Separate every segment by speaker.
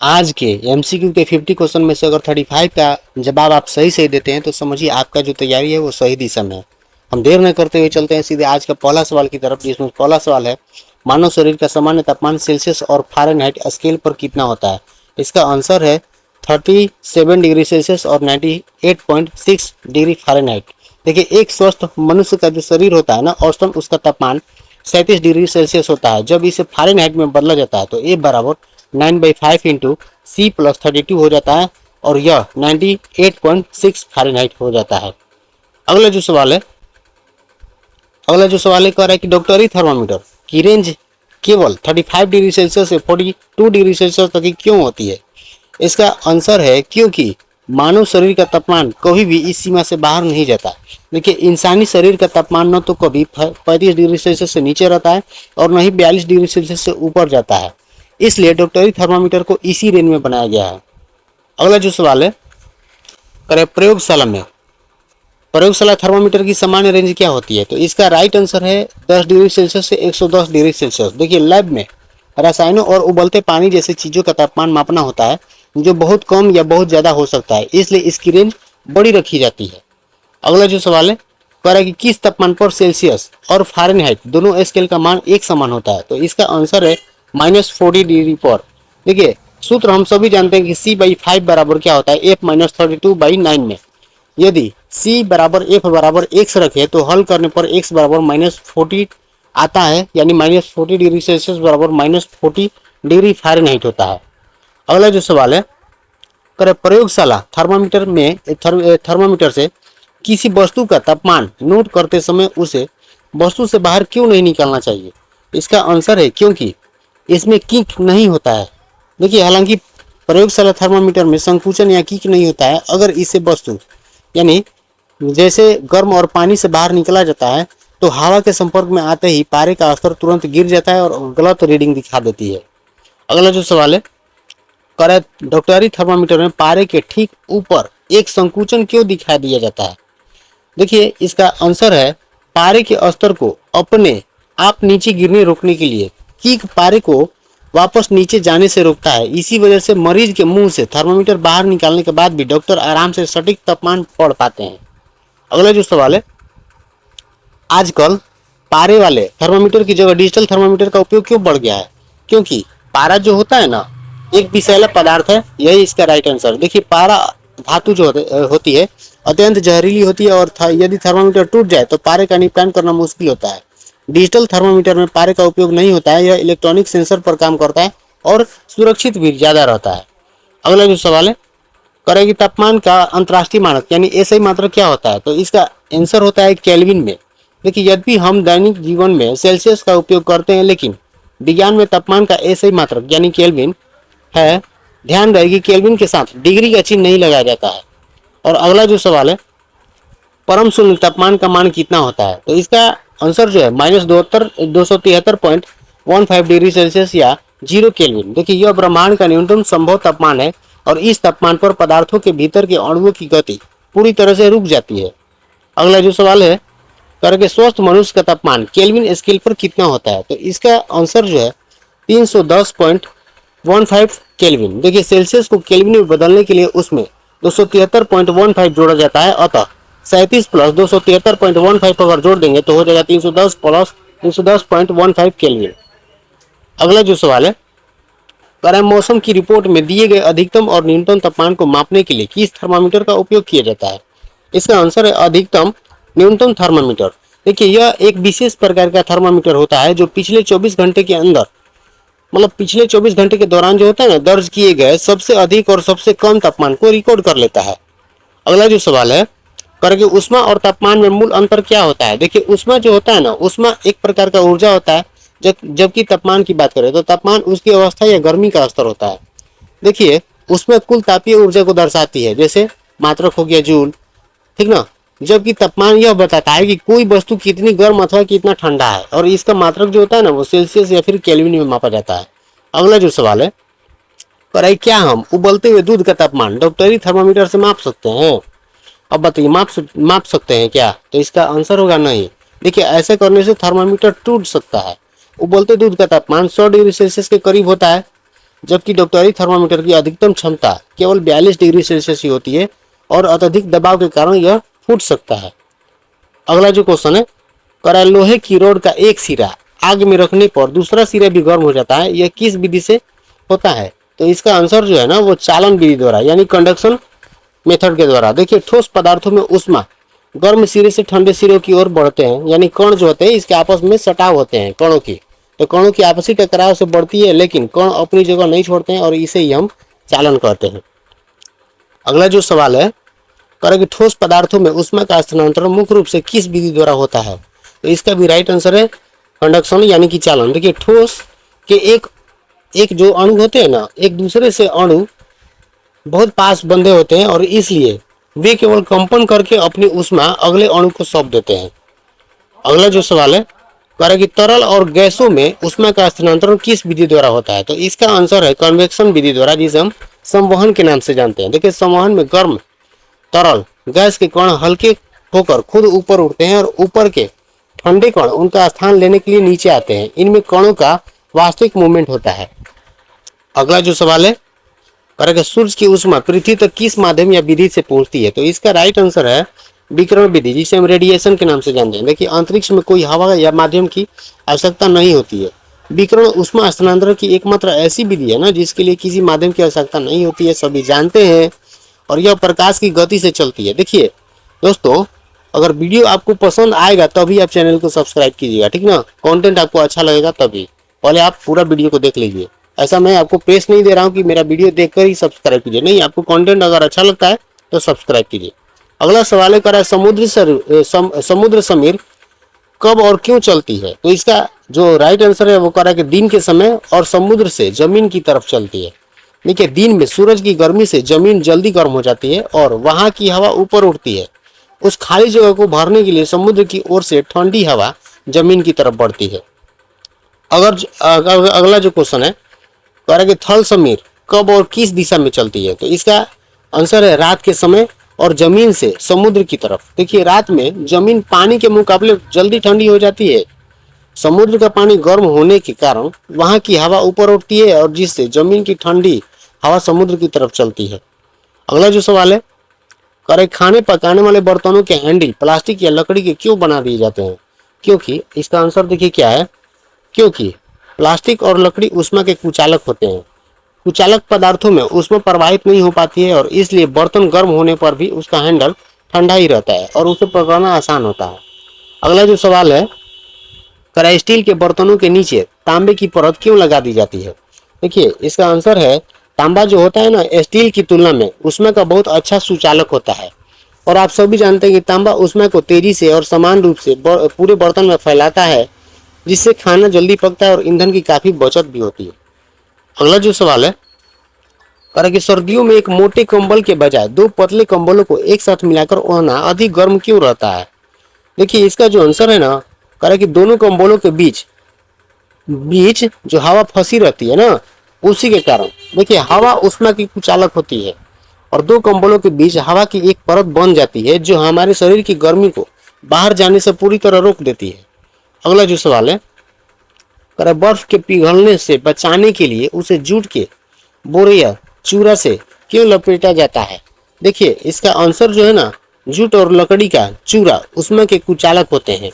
Speaker 1: आज के एमसीक्यू के 50 क्वेश्चन में से अगर 35 का जवाब आप सही सही देते हैं तो समझिए आपका जो तैयारी है वो सही दिशा में है। हम देर न करते हुए चलते हैं सीधे आज का पहला सवाल की तरफ, जिसमें पहला सवाल है मानव शरीर का सामान्य तापमान सेल्सियस और फ़ारेनहाइट स्केल पर कितना होता है। इसका आंसर है 37 डिग्री सेल्सियस और 98.6 डिग्री फ़ारेनहाइट। देखिए, एक स्वस्थ मनुष्य का जो शरीर होता है ना, औसतन उसका तापमान 37 डिग्री सेल्सियस होता है। जब इसे फ़ारेनहाइट में बदला जाता है तो ए बराबर 9/5 इंटू सी प्लस 32 हो जाता है और यह 98.6 फ़ारेनहाइट हो जाता है। अगला जो सवाल है कह रहा है कि डॉक्टरी थर्मामीटर की रेंज केवल 35 डिग्री सेल्सियस से 42 डिग्री सेल्सियस तक की क्यों होती है। इसका आंसर है क्योंकि मानव शरीर का तापमान कभी भी इस सीमा से बाहर नहीं जाता। देखिए, इंसानी शरीर का तापमान न तो कभी 35 डिग्री सेल्सियस से नीचे रहता है और न ही 42 डिग्री सेल्सियस से ऊपर जाता है, इसलिए डॉक्टरी थर्मामीटर को इसी रेंज में बनाया गया है। अगला जो सवाल है करें प्रयोगशाला थर्मामीटर की सामान्य रेंज क्या होती है। तो इसका राइट आंसर है 10 डिग्री सेल्सियस से 110 डिग्री सेल्सियस। देखिए, लैब में रसायनों और उबलते पानी जैसे चीजों का तापमान मापना होता है जो बहुत कम या बहुत ज्यादा हो सकता है, इसलिए इसकी रेंज बड़ी रखी जाती है। अगला जो सवाल है कह रहा है कि किस तापमान पर सेल्सियस और फ़ारेनहाइट दोनों स्केल का मान एक समान होता है। तो इसका आंसर है -40 डिग्री पर। देखिए, सूत्र हम सभी जानते हैं कि C/5 बराबर क्या होता है, F-32/9 में। यदि C बराबर F बराबर x रखे तो हल करने पर x बराबर -40 आता है, यानी -40 डिग्री सेल्सियस बराबर -40 डिग्री फ़ारेनहाइट होता है। अगला जो सवाल है करें प्रयोगशाला थर्मामीटर से किसी वस्तु का तापमान नोट करते समय उसे वस्तु से बाहर क्यों नहीं निकालना चाहिए। इसका आंसर है क्योंकि इसमें किक नहीं होता है। देखिए, हालांकि प्रयोगशाला थर्मामीटर में संकुचन या किक नहीं होता है। अगर इसे वस्तु यानी जैसे गर्म और पानी से बाहर निकला जाता है तो हवा के संपर्क में आते ही पारे का स्तर तुरंत गिर जाता है और गलत रीडिंग दिखा देती है। अगला जो सवाल है करे डॉक्टरी थर्मामीटर में पारे के ठीक ऊपर एक संकुचन क्यों दिखाई दिया जाता है। देखिए, इसका आंसर है पारे के स्तर को अपने आप नीचे गिरने रोकने के लिए किक पारे को वापस नीचे जाने से रोकता है। इसी वजह से मरीज के मुंह से थर्मामीटर बाहर निकालने के बाद भी डॉक्टर आराम से सटीक तापमान पढ़ पाते हैं। अगला जो सवाल है आजकल पारे वाले थर्मामीटर की जगह डिजिटल थर्मामीटर का उपयोग क्यों बढ़ गया है। क्योंकि पारा जो होता है ना, एक विषैला पदार्थ है, यही इसका राइट आंसर। देखिए, पारा धातु जो होती है अत्यंत जहरीली होती है और यदि थर्मामीटर टूट जाए तो पारे का निपटान करना मुश्किल होता है। डिजिटल थर्मामीटर में पारे का उपयोग नहीं होता है, यह इलेक्ट्रॉनिक सेंसर पर काम करता है और सुरक्षित भी ज्यादा रहता है। अगला जो सवाल है करेगी तापमान का अंतर्राष्ट्रीय मानक यानी एसआई मात्रक क्या होता है। तो इसका आंसर होता है केल्विन में। देखिए, यद्यपि हम दैनिक जीवन में सेल्सियस का उपयोग करते हैं, लेकिन विज्ञान में तापमान का एसआई मात्रक यानी केल्विन है। ध्यान रहे कि केल्विन के साथ डिग्री का चिन्ह नहीं लगाया जाता है। और अगला जो सवाल है परम शून्य तापमान का मान कितना होता है। तो इसका आंसर जो है -273.15 डिग्री सेल्सियस या 0 केल्विन। देखिए, यह ब्रह्मांड का न्यूनतम संभव तापमान है और इस तापमान पर पदार्थों के भीतर के अणुओं की गति पूरी तरह से रुक जाती है। अगला जो सवाल है करके स्वस्थ मनुष्य का तापमान केल्विन स्केल पर कितना होता है। तो इसका आंसर जो है 310.15 केल्विन। देखिए, सेल्सियस को केल्विन में बदलने के लिए उसमें 273.15 जोड़ा जाता है, अतः 37 प्लस 273.15 अगर जोड़ देंगे तो हो जाएगा 310 प्लस 310.15 केल्विन। अगला जो सवाल है मौसम की रिपोर्ट में दिए गए अधिकतम और न्यूनतम तापमान को मापने के लिए किस थर्मामीटर का उपयोग किया जाता है। इसका आंसर है अधिकतम न्यूनतम थर्मामीटर। देखिए, यह एक विशेष प्रकार का थर्मामीटर होता है जो पिछले 24 घंटे के अंदर पिछले 24 घंटे के दौरान जो होता है ना, दर्ज किए गए सबसे अधिक और सबसे कम तापमान को रिकॉर्ड कर लेता है। अगला जो सवाल है करके उष्मा और तापमान में मूल अंतर क्या होता है। देखिए, उष्मा जो होता है ना, उष्मा एक प्रकार का ऊर्जा होता है, जबकि तापमान की बात करें तो तापमान उसकी अवस्था या गर्मी का स्तर होता है। देखिए, उसमें कुल तापीय ऊर्जा को दर्शाती है, जैसे मात्रक हो गया जूल, ठीक ना। जबकि तापमान यह बताता है कि कोई वस्तु कितनी गर्म अथवा कितना ठंडा है, और इसका मात्रक जो होता है ना वो सेल्सियस या फिर केल्विन में मापा जाता है। अगला जो सवाल है पर क्या हम उबलते हुए दूध का तापमान डॉक्टरी थर्मामीटर से माप सकते हैं। अब बताइए, माप सकते हैं क्या। तो इसका आंसर होगा नहीं। देखिए, ऐसे करने से थर्मामीटर टूट सकता है। उबलते दूध का तापमान 100 डिग्री सेल्सियस के करीब होता है, जबकि डॉक्टरी थर्मामीटर की अधिकतम क्षमता केवल 42 डिग्री सेल्सियस ही होती है और अत्यधिक दबाव के कारण यह फूट सकता है। अगला जो क्वेश्चन है, कह रहा है लोहे की रॉड का एक सिरा आग में रखने पर दूसरा सिरा भी गर्म हो जाता है, यह किस विधि से होता है? तो इसका आंसर जो है ना वो चालन विधि द्वारा यानी कंडक्शन मेथड के द्वारा। देखिए ठोस पदार्थों में ऊष्मा गर्म सिरे से ठंडे सिरों की ओर बढ़ते हैं, यानी कण जो होते हैं इसके आपस में सटाव होते हैं कणों की, तो कणों की आपसी टकराव से बढ़ती है, लेकिन कण अपनी जगह नहीं छोड़ते हैं और इसे ही हम चालन कहते हैं। अगला जो सवाल है, कह कि ठोस पदार्थों में ऊष्मा का स्थानांतरण मुख्य रूप से किस विधि द्वारा होता है? तो इसका भी राइट आंसर है कंडक्शन यानी कि चालन। देखिए ठोस के एक एक जो अणु होते हैं ना, एक दूसरे से अणु बहुत पास बंधे होते हैं और इसलिए वे केवल कंपन करके अपनी ऊष्मा अगले अणु को सौंप देते हैं। अगला जो सवाल है, कह रहा कि तरल और गैसों में ऊष्मा का स्थानांतरण किस विधि द्वारा होता है? तो इसका आंसर है कन्वेक्शन विधि द्वारा, जिसे हम संवहन के नाम से जानते हैं। देखिए संवहन में गर्म तरल गैस के कण हल्के होकर खुद ऊपर उठते हैं और ऊपर के ठंडे कण उनका स्थान लेने के लिए नीचे आते हैं। इनमें कणों का वास्तविक मूवमेंट होता है। अगला जो सवाल है, करेगा सूर्य की ऊष्मा पृथ्वी तक किस माध्यम या विधि से पहुंचती है? तो इसका राइट आंसर है विकिरण विधि, जिसे हम रेडिएशन के नाम से जानते हैं। देखिए अंतरिक्ष में कोई हवा या माध्यम की आवश्यकता नहीं होती है। विकिरण ऊष्मा स्थानांतरण की एकमात्र ऐसी विधि है ना जिसके लिए किसी माध्यम की आवश्यकता नहीं होती है, सभी जानते हैं, और यह प्रकाश की गति से चलती है। देखिए दोस्तों, अगर वीडियो आपको पसंद आएगा तभी आप चैनल को सब्सक्राइब कीजिएगा, ठीक ना। कंटेंट आपको अच्छा लगेगा तभी, पहले आप पूरा वीडियो को देख लीजिए। ऐसा मैं आपको प्रेस नहीं दे रहा हूं कि मेरा वीडियो देखकर ही सब्सक्राइब कीजिए, नहीं, आपको कंटेंट अगर अच्छा लगता है तो सब्सक्राइब कीजिए। अगला सवाल है, कह रहा है समुद्र समीर कब और क्यों चलती है? तो इसका जो राइट आंसर है वो कह रहा है कि दिन के समय और समुद्र से जमीन की तरफ चलती है। देखिए दिन में सूरज की गर्मी से जमीन जल्दी गर्म हो जाती है और वहां की हवा ऊपर उठती है। उस खाली जगह को भरने के लिए समुद्र की ओर से ठंडी हवा जमीन की तरफ बढ़ती है। अगला जो क्वेश्चन है, कह रहा है कि थल समीर कब और किस दिशा में चलती है? तो इसका आंसर है रात के समय और जमीन से समुद्र की तरफ। देखिए रात में जमीन पानी के मुकाबले जल्दी ठंडी हो जाती है। समुद्र का पानी गर्म होने के कारण वहां की हवा ऊपर उठती है और जिससे जमीन की ठंडी हवा समुद्र की तरफ चलती है। अगला जो सवाल है, कह रहे खाने पकाने वाले बर्तनों के हैंडल प्लास्टिक या लकड़ी के क्यों बना दिए जाते हैं? क्योंकि इसका आंसर देखिए क्या है, क्योंकि प्लास्टिक और लकड़ी ऊष्मा के कुचालक होते हैं। कुचालक पदार्थों में ऊष्मा प्रवाहित नहीं हो पाती है और इसलिए बर्तन गर्म होने पर भी उसका हैंडल ठंडा ही रहता है और उसे पकड़ना आसान होता है। अगला जो सवाल है, कह स्टील के बर्तनों के नीचे तांबे की परत क्यों लगा दी जाती है? देखिए इसका आंसर है तांबा जो होता है ना, स्टील की तुलना में ऊष्मा का बहुत अच्छा सुचालक होता है और आप सभी जानते हैं कि तांबा ऊष्मा को तेजी से और समान रूप से पूरे बर्तन में फैलाता है, जिससे खाना जल्दी पकता है और ईंधन की काफी बचत भी होती है। अगला जो सवाल है, कह रहा कि सर्दियों में एक मोटे कंबल के बजाय दो पतले कंबलों को एक साथ मिलाकर ओढ़ना अधिक गर्म क्यों रहता है? देखिए इसका जो आंसर है ना, कह रहा कि दोनों कंबलों के बीच बीच जो हवा फंसी रहती है ना, उसी के कारण। देखिए हवा ऊष्मा की कुचालक होती है और दो कंबलों के बीच हवा की एक परत बन जाती है जो हमारे शरीर की गर्मी को बाहर जाने से पूरी तरह रोक देती है। अगला जो सवाल है, कह रहा बर्फ के पिघलने से बचाने के लिए उसे जूट के बोरे या चूरा से क्यों लपेटा जाता है? देखिए इसका आंसर जो है ना, जूट और लकड़ी का चूरा ऊष्मा के कुचालक होते हैं।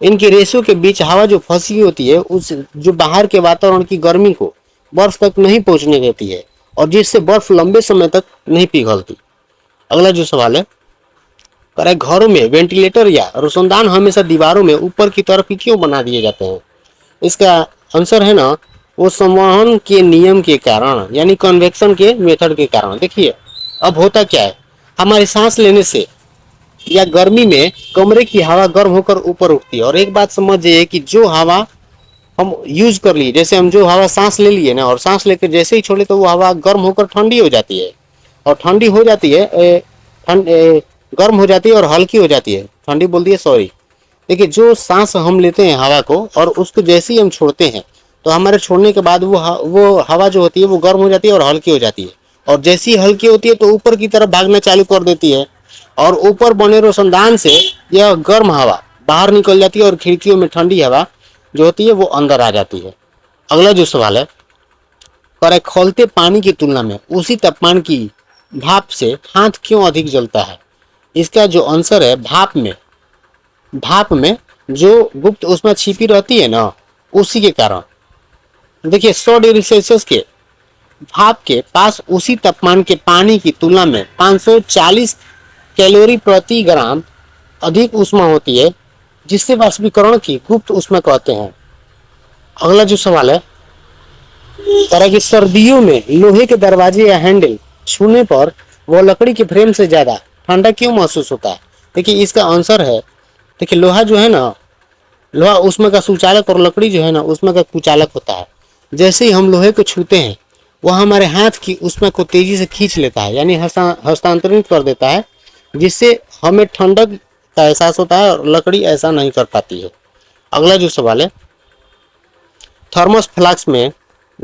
Speaker 1: इनके रेशों के बीच हवा जो फंसी होती है उस जो बाहर के वातावरण की गर्मी को बर्फ तक नहीं पहुंचने देती है और जिससे बर्फ लंबे समय तक नहीं पिघलती। अगला जो सवाल है, कह रहा है घरों में वेंटिलेटर या रोशनदान हमेशा दीवारों में ऊपर की तरफ ही क्यों बना दिए जाते हैं? इसका आंसर है ना, वो संवहन के नियम के कारण यानी कन्वेक्शन के मेथड के कारण। देखिए अब होता क्या है, हमारे सांस लेने से या गर्मी में कमरे की हवा गर्म होकर ऊपर उठती है और एक बात समझिए कि जो हवा हम यूज कर लिए, जैसे हम जो हवा सांस ले लिए ना और सांस लेकर जैसे ही छोड़े तो वो हवा गर्म होकर ठंडी हो जाती है और ठंडी हो जाती है गर्म हो जाती है और हल्की हो जाती है, ठंडी बोल दिए सॉरी। देखिए जो सांस हम लेते हैं हवा को और उसको जैसे ही हम छोड़ते हैं तो हमारे छोड़ने के बाद वो हवा जो होती है वो गर्म हो जाती है और हल्की हो जाती है और जैसी हल्की होती है तो ऊपर की तरफ भागना चालू कर देती है और ऊपर बने रोशनदान से यह गर्म हवा बाहर निकल जाती है और खिड़कियों में ठंडी हवा जो होती है वो अंदर आ जाती है। अगला जो सवाल है, पर खौलते पानी की तुलना में उसी तापमान की भाप से हाथ क्यों अधिक जलता है? इसका जो आंसर है भाप में जो गुप्त ऊष्मा छिपी रहती है ना, उसी के कारण। देखिए 100 डिग्री सेल्सियस के भाप के पास उसी तापमान के पानी की तुलना में 540 कैलोरी प्रति ग्राम अधिक ऊष्मा होती है, जिससे वाष्पीकरण की गुप्त ऊष्मा कहते हैं। अगला जो सवाल है, तरह की सर्दियों में लोहे के दरवाजे या हैंडल छूने पर वह लकड़ी के फ्रेम से ज्यादा ठंडा क्यों महसूस होता है? देखिए इसका आंसर है, देखिए लोहा जो है ना, लोहा ऊष्मा का सुचालक और लकड़ी जो है ना ऊष्मा का कुचालक होता है। जैसे ही हम लोहे को छूते हैं वह हमारे हाथ की ऊष्मा को तेजी से खींच लेता है, यानी हस्तांतरित कर देता है, जिससे हमें ठंडक का एहसास होता है और लकड़ी ऐसा नहीं कर पाती है। अगला जो सवाल है, थर्मस फ्लास्क में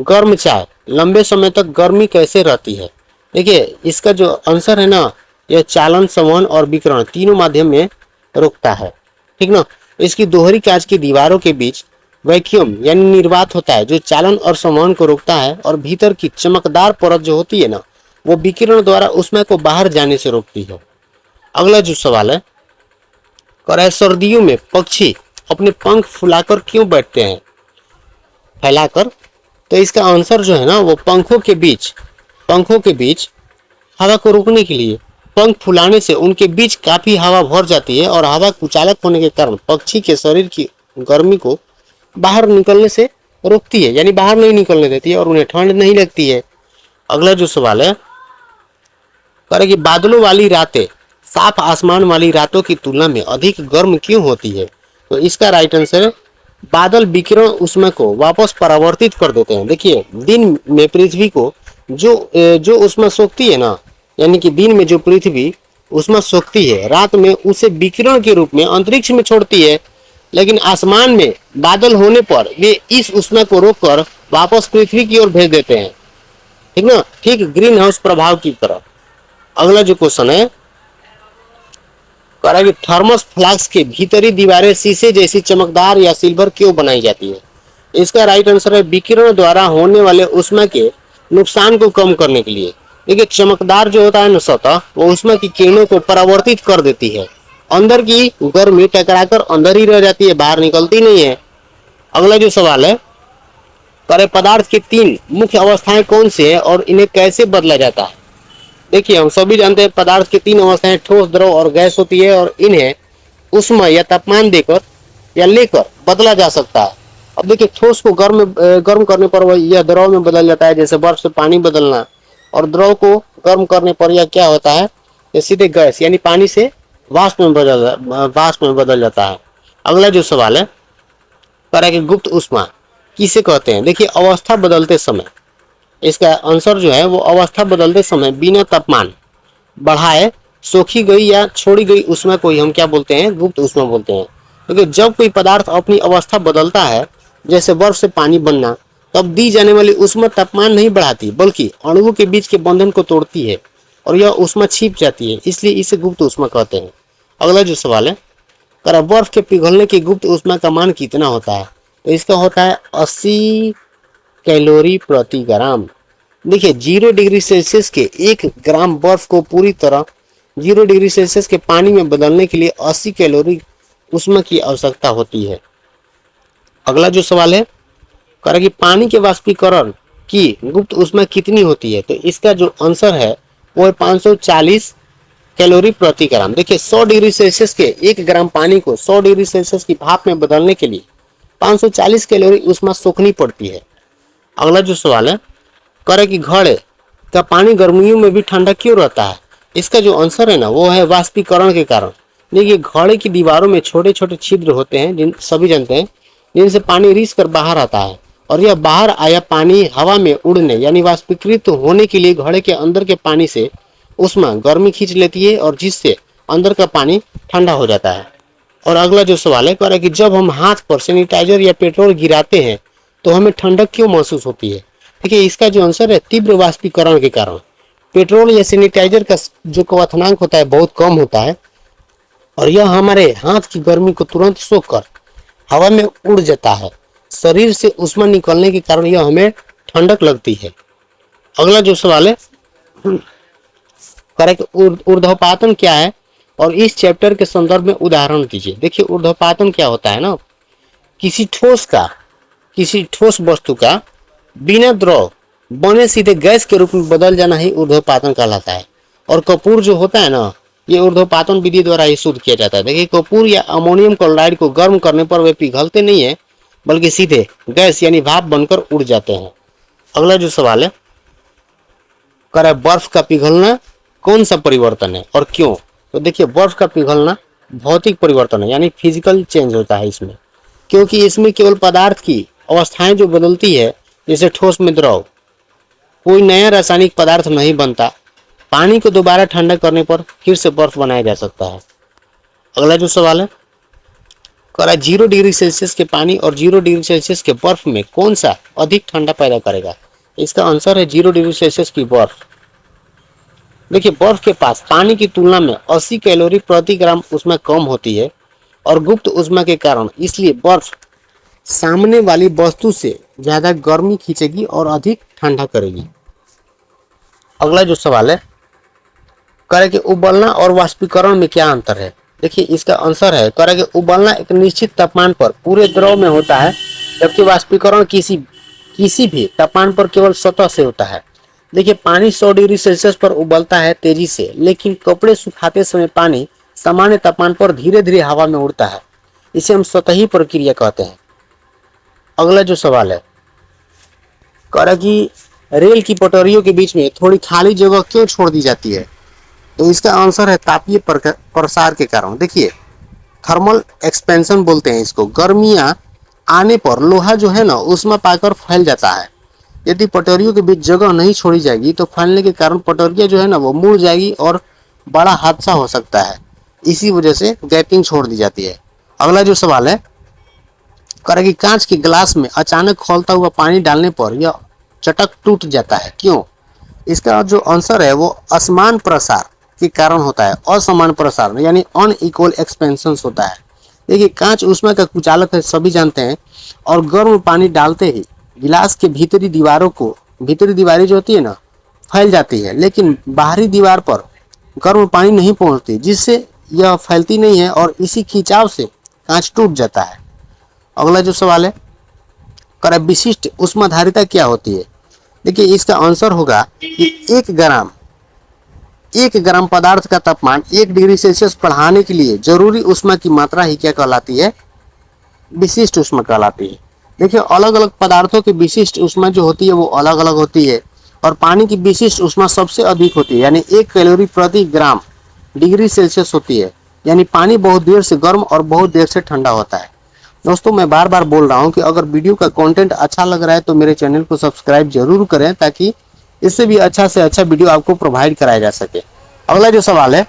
Speaker 1: गर्म चाय लंबे समय तक गर्मी कैसे रहती है? देखिए इसका जो आंसर है ना, यह चालन, संवहन और विकिरण तीनों माध्यम में रोकता है, ठीक ना। इसकी दोहरी कांच की दीवारों के बीच वैक्यूम यानी निर्वात होता है, जो चालन और संवहन को रोकता है, और भीतर की चमकदार परत जो होती है ना, वो विकिरण द्वारा ऊष्मा को बाहर जाने से रोकती है। अगला जो सवाल है, सर्दियों में पक्षी अपने पंख फुलाकर क्यों बैठते हैं, फैलाकर? तो इसका आंसर जो है ना, वो पंखों के बीच हवा को रोकने के लिए। पंख फुलाने से उनके बीच काफी हवा भर जाती है और हवा कुचालक होने के कारण पक्षी के शरीर की गर्मी को बाहर निकलने से रोकती है, यानी बाहर नहीं निकलने देती है और उन्हें ठंड नहीं लगती है। अगला जो सवाल है, कि बादलों वाली रातें साफ आसमान वाली रातों की तुलना में अधिक गर्म क्यों होती है? तो इसका राइट आंसर है, बादल विकिरण ऊष्मा को वापस परावर्तित कर देते हैं। देखिए दिन में पृथ्वी को जो ऊष्मा सोखती है ना, यानी कि दिन में जो पृथ्वी ऊष्मा सोखती है, रात में उसे विकिरण के रूप में अंतरिक्ष में छोड़ती है, लेकिन आसमान में बादल होने पर वे इस ऊष्मा को रोककर वापस पृथ्वी की ओर भेज देते हैं, ठीक ना, ठीक ग्रीन हाउस प्रभाव की तरह। अगला जो क्वेश्चन है, कि थर्मस फ्लास्क के भीतरी दीवारें शीशे जैसी चमकदार या सिल्वर क्यों बनाई जाती है? इसका राइट आंसर है, विकिरण द्वारा होने वाले ऊष्मा के नुकसान को कम करने के लिए। देखिए चमकदार जो होता है ना सतह, वो ऊष्मा की किरणों को परावर्तित कर देती है, अंदर की गर्मी टकराकर अंदर ही रह जाती है, बाहर निकलती नहीं है। अगला जो सवाल है, पदार्थ की 3 मुख्य अवस्थाएं कौन सी है और इन्हें कैसे बदला जाता है? देखिए हम सभी जानते हैं पदार्थ की 3 अवस्थाएं ठोस, द्रव और गैस होती है, और इन्हें ऊष्मा या तापमान देकर या लेकर बदला जा सकता है। अब देखिए ठोस को गर्म करने पर वह यह द्रव में बदल जाता है, जैसे बर्फ से पानी बदलना, और द्रव को गर्म करने पर यह क्या होता है, यह सीधे गैस यानी पानी से वाष्प में बदल जाता है। अगला जो सवाल है, कि गुप्त ऊष्मा किसे कहते हैं? देखिए अवस्था बदलते समय, इसका आंसर जो है वो अवस्था बदलते समय बिना तापमान बढ़ाए सोखी गई या छोड़ी गई ऊष्मा को ही हम क्या बोलते हैं, गुप्त ऊष्मा बोलते हैं। क्योंकि जब कोई पदार्थ अपनी अवस्था बदलता है, जैसे बर्फ से पानी बनना, तब दी जाने वाली ऊष्मा तापमान नहीं बढ़ाती, बल्कि अणुओं के बीच के बंधन को तोड़ती है और यह ऊष्मा छिप जाती है, इसलिए इसे गुप्त ऊष्मा कहते हैं। अगला जो सवाल है, बर्फ के पिघलने की गुप्त ऊष्मा का मान कितना होता है? तो इसका होता है 80 कैलोरी प्रति ग्राम। देखिए 0 डिग्री सेल्सियस के 1 ग्राम बर्फ को पूरी तरह 0 डिग्री सेल्सियस के पानी में बदलने के लिए 80 कैलोरी ऊष्मा की आवश्यकता होती है। अगला जो सवाल है, कि पानी के वाष्पीकरण की गुप्त ऊष्मा कितनी होती है? तो इसका जो आंसर है वो है 540 कैलोरी प्रति ग्राम। देखिए 100 डिग्री सेल्सियस के 1 ग्राम पानी को 100 डिग्री सेल्सियस की भाप में बदलने के लिए 540 कैलोरी ऊष्मा सोखनी पड़ती है। अगला जो सवाल है, कि घड़े का पानी गर्मियों में भी ठंडा क्यों रहता है? इसका जो आंसर है ना, वो है वाष्पीकरण के कारण। देखिए घड़े की दीवारों में छोटे छोटे छिद्र होते हैं, जिन सभी जानते हैं, जिनसे पानी रिस कर बाहर आता है, और यह बाहर आया पानी हवा में उड़ने यानी वाष्पीकृत होने के लिए घड़े के अंदर के पानी से ऊष्मा गर्मी खींच लेती है, और जिससे अंदर का पानी ठंडा हो जाता है। और अगला जो सवाल है, कि जब हम हाथ पर सैनिटाइजर या पेट्रोल गिराते हैं तो हमें ठंडक क्यों महसूस होती है? देखिए इसका जो आंसर है, तीव्र वाष्पीकरण के कारण। पेट्रोल या सैनिटाइजर का जो क्वथनांक होता है बहुत कम होता है, और यह हमारे हाथ की गर्मी को तुरंत सोखकर हवा में उड़ जाता है। शरीर से ऊष्मा निकलने के कारण यह हमें ठंडक लगती है। अगला जो सवाल है, करेक्ट, ऊर्ध्वपातन क्या है और इस चैप्टर के संदर्भ में उदाहरण दीजिए। देखिए ऊर्ध्वपातन क्या होता है ना, किसी ठोस का, किसी ठोस वस्तु का बिना द्रव बने सीधे गैस के रूप में बदल जाना ही ऊर्ध्वपातन कहलाता है। और कपूर जो होता है ना, ये ऊर्ध्वपातन विधि द्वारा ही शुद्ध किया जाता है। देखिए कपूर या अमोनियम क्लोराइड को गर्म करने पर वे पिघलते नहीं है, बल्कि सीधे गैस यानी भाप बनकर उड़ जाते हैं। अगला जो सवाल है, कर बर्फ का पिघलना कौन सा परिवर्तन है और क्यों। तो देखिए बर्फ का पिघलना भौतिक परिवर्तन है, यानी फिजिकल चेंज होता है इसमें, क्योंकि इसमें केवल पदार्थ की अवस्थाएं जो बदलती है, जैसे ठोस में द्रव, कोई नया रासायनिक पदार्थ नहीं बनता। पानी को दोबारा ठंडा करने पर फिर से बर्फ बनाया जा सकता है। अगला जो सवाल है, करा 0 डिग्री सेल्सियस के पानी और 0 डिग्री सेल्सियस के बर्फ में कौन सा अधिक ठंडा पैदा करेगा। इसका आंसर है 0 डिग्री सेल्सियस की बर्फ। देखिए बर्फ के पास पानी की तुलना में 80 कैलोरी प्रति ग्राम ऊष्मा कम होती है और गुप्त ऊष्मा के कारण इसलिए बर्फ सामने वाली वस्तु से ज्यादा गर्मी खींचेगी और अधिक ठंडा करेगी। अगला जो सवाल है, करे कि उबलना और वाष्पीकरण में क्या अंतर है। देखिए इसका आंसर है, करे कि उबलना एक निश्चित तापमान पर पूरे द्रव में होता है, जबकि वाष्पीकरण किसी भी तापमान पर केवल सतह से होता है। देखिए पानी 100 डिग्री सेल्सियस पर उबलता है तेजी से, लेकिन कपड़े सुखाते समय पानी सामान्य तापमान पर धीरे धीरे हवा में उड़ता है। इसे हम सतही प्रक्रिया कहते हैं। अगला जो सवाल है, करा कि रेल की पटरियों के बीच में थोड़ी खाली जगह क्यों छोड़ दी जाती है। तो इसका आंसर है तापीय प्रसार के कारण। देखिए थर्मल एक्सपेंशन बोलते हैं इसको। गर्मियां आने पर लोहा जो है ना ऊष्मा पाकर फैल जाता है। यदि पटरियों के बीच जगह नहीं छोड़ी जाएगी तो फैलने के कारण पटरियां जो है ना वो मुड़ जाएगी और बड़ा हादसा हो सकता है। इसी वजह से गैपिंग छोड़ दी जाती है। अगला जो सवाल है, करेगी कांच के गिलास में अचानक खौलता हुआ पानी डालने पर यह चटक टूट जाता है, क्यों। इसका जो आंसर है वो असमान प्रसार के कारण होता है। असमान प्रसार यानी अनइक्वल एक्सपेंशन होता है। देखिए कांच ऊष्मा का कुचालक है, सभी जानते हैं, और गर्म पानी डालते ही गिलास के भीतरी दीवारें जो होती है ना फैल जाती है, लेकिन बाहरी दीवार पर गर्म पानी नहीं पहुंचती, जिससे यह फैलती नहीं है और इसी खिंचाव से कांच टूट जाता है। अगला जो सवाल है, कर विशिष्ट ऊष्माधारिता क्या होती है। देखिए इसका आंसर होगा कि 1 ग्राम पदार्थ का तापमान 1 डिग्री सेल्सियस बढ़ाने के लिए जरूरी ऊष्मा की मात्रा ही क्या कहलाती है, विशिष्ट ऊष्मा कहलाती है। देखिए अलग अलग पदार्थों की विशिष्ट ऊष्मा जो होती है वो अलग अलग होती है, और पानी की विशिष्ट ऊष्मा सबसे अधिक होती है, यानी 1 कैलोरी प्रति ग्राम डिग्री सेल्सियस होती है। यानी पानी बहुत देर से गर्म और बहुत देर से ठंडा होता है। दोस्तों मैं बार बार बोल रहा हूँ कि अगर वीडियो का कंटेंट अच्छा लग रहा है तो मेरे चैनल को सब्सक्राइब जरूर करें, ताकि इससे भी अच्छा से अच्छा वीडियो आपको प्रोवाइड कराया जा सके। अगला जो सवाल है,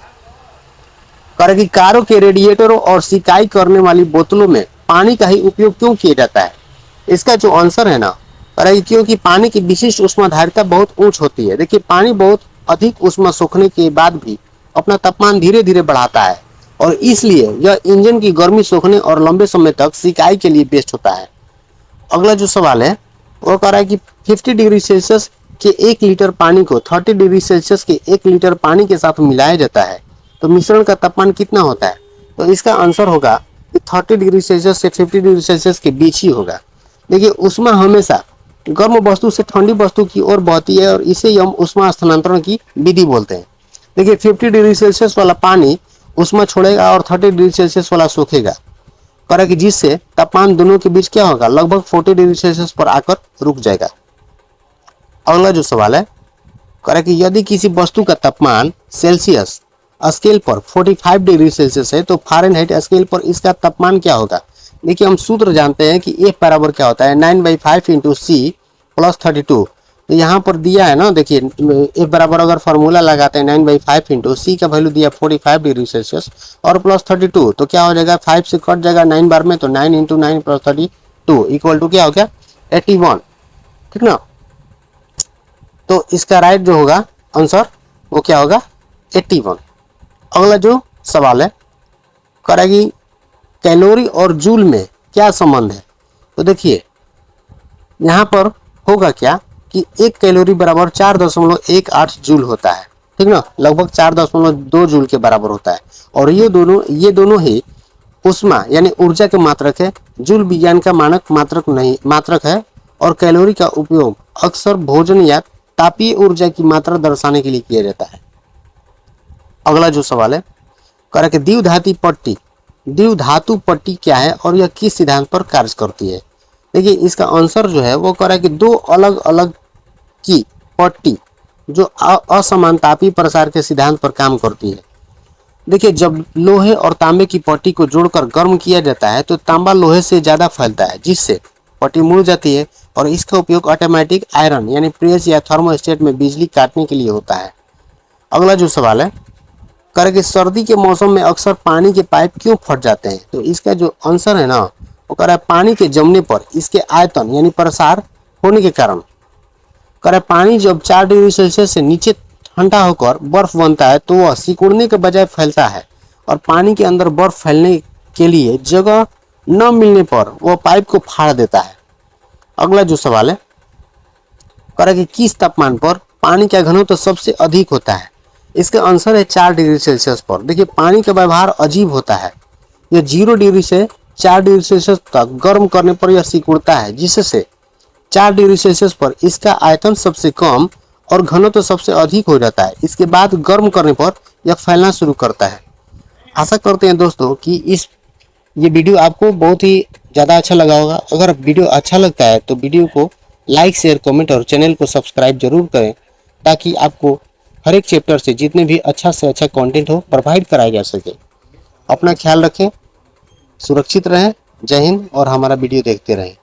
Speaker 1: करेगी कारों के रेडिएटरों और सिकाई करने वाली बोतलों में पानी का ही उपयोग क्यों किया जाता है। इसका जो आंसर है ना, करेगी क्योंकि पानी की विशिष्ट ऊष्माधारिता बहुत उच्च होती है। देखिए पानी बहुत अधिक ऊष्मा सोखने के बाद भी अपना तापमान धीरे धीरे बढ़ाता है, और इसलिए यह इंजन की गर्मी सोखने और लंबे समय तक सिकाई के लिए बेस्ट होता है। अगला जो सवाल है वो कह रहा है कि 50 डिग्री सेल्सियस के 1 लीटर पानी को 30 डिग्री सेल्सियस के 1 लीटर पानी के साथ मिलाया जाता है, तो मिश्रण का तापमान कितना होता है। तो इसका आंसर होगा कि 30 डिग्री सेल्सियस से 50 डिग्री सेल्सियस के बीच ही होगा। देखिए ऊष्मा हमेशा गर्म वस्तु से ठंडी वस्तु की ओर बहती है, और इसे हम ऊष्मा स्थानांतरण की विधि बोलते हैं। देखिए 50 डिग्री सेल्सियस वाला पानी ऊष्मा छोड़ेगा और 30 डिग्री सेल्सियस वाला सूखेगा, करेगी जिससे तापमान दोनों के बीच क्या होगा, लगभग 40 डिग्री सेल्सियस पर आकर रुक जाएगा। अगला जो सवाल है, करेगी यदि किसी वस्तु का तापमान सेल्सियस स्केल पर 45 डिग्री सेल्सियस है तो फारेनहाइट स्केल पर इसका तापमान क्या होगा। देखिए हम सूत्र जानते हैं कि F बराबर क्या होता है, 9/5 इंटू सी प्लस 32। तो यहाँ पर दिया है ना, देखिए F बराबर अगर फार्मूला लगाते हैं 9/5 इंटू सी का वैल्यू दिया 45 डिग्री सेल्सियस और प्लस 32, तो क्या हो जाएगा, 5 से कट जाएगा 9 बार में, तो 9 इंटू 9 प्लस 32 इक्वल टू क्या हो गया 81, ठीक ना। तो इसका राइट जो होगा आंसर वो क्या होगा 81। अगला जो सवाल है, करेगी कैलोरी और जूल में क्या संबंध है। तो देखिए यहाँ पर होगा क्या कि 1 कैलोरी बराबर 4.18 जूल होता है, ठीक ना, लगभग 4.2 जूल के बराबर होता है। और ये दोनों ही उष्मा यानी ऊर्जा के मात्रक है। जूल विज्ञान का मात्रक है और कैलोरी का उपयोग अक्सर भोजन या तापीय ऊर्जा की मात्रा दर्शाने के लिए किया जाता है। अगला जो सवाल है कह रहा है कि द्विधातु पट्टी क्या है और यह किस सिद्धांत पर कार्य करती है। देखिए इसका आंसर जो है वो कह रहा है कि दो अलग अलग की पट्टी जो असमान तापीय प्रसार के सिद्धांत पर काम करती है। देखिए जब लोहे और तांबे की पट्टी को जोड़कर गर्म किया जाता है तो तांबा लोहे से ज्यादा फैलता है, जिससे पट्टी मुड़ जाती है और इसका उपयोग ऑटोमेटिक आयरन यानी प्रेस या थर्मोस्टेट में बिजली काटने के लिए होता है। अगला जो सवाल है कह रहा है कि सर्दी के मौसम में अक्सर पानी के पाइप क्यों फट जाते हैं। तो इसका जो आंसर है ना वो कह रहा है पानी के जमने पर इसके आयतन यानी प्रसार होने के कारण। कह रहा है पानी जब 4 डिग्री सेल्सियस से नीचे ठंडा होकर बर्फ बनता है तो वह सिकुड़ने के बजाय फैलता है और पानी के अंदर बर्फ फैलने के लिए जगह न मिलने पर वह पाइप को फाड़ देता है। अगला जो सवाल है कह रहा है कि किस तापमान पर पानी का घनत्व तो सबसे अधिक होता है। इसका आंसर है 4 डिग्री सेल्सियस पर। देखिए पानी का व्यवहार अजीब होता है, यह 0 डिग्री से 4 डिग्री सेल्सियस तक गर्म करने पर यह सिकुड़ता है, जिससे 4 डिग्री सेल्सियस पर इसका आयतन सबसे कम और घनत्व तो सबसे अधिक हो जाता है। इसके बाद गर्म करने पर यह फैलना शुरू करता है। आशा करते हैं दोस्तों कि ये वीडियो आपको बहुत ही ज़्यादा अच्छा लगा होगा। अगर वीडियो अच्छा लगता है तो वीडियो को लाइक शेयर कमेंट और चैनल को सब्सक्राइब जरूर करें, ताकि आपको हर एक चैप्टर से जितने भी अच्छा से अच्छा कंटेंट हो प्रोवाइड कराया जा सके। अपना ख्याल रखें, सुरक्षित रहें। जय हिंद और हमारा वीडियो देखते रहें।